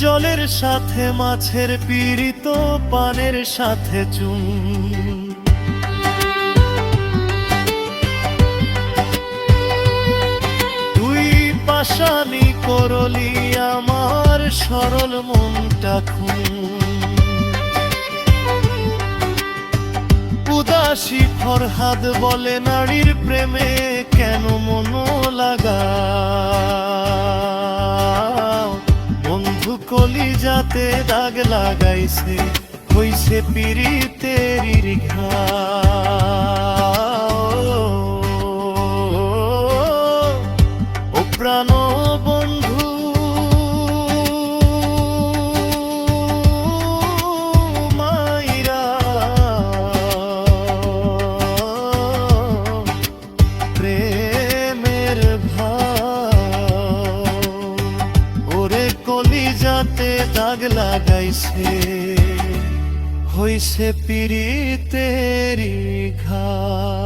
জলের সাথে মাছের পীড়িত, পানের সাথে চুন। তুই পাশানি করলি আমার সরল মনটা খুন। উদাসী ফরহাদ বলে নারীর প্রেমে কেন মন লাগা। বন্ধু কলিজাতে দাগ লাগাইছে, হইছে পীড়িতের ঘাও। ও প্রাণ বন্ধু মাইরা, প্রেমের ভাও ওরে কলিজাতে দাগ লাগাইছে, হইছে পীড়িতের ঘাও।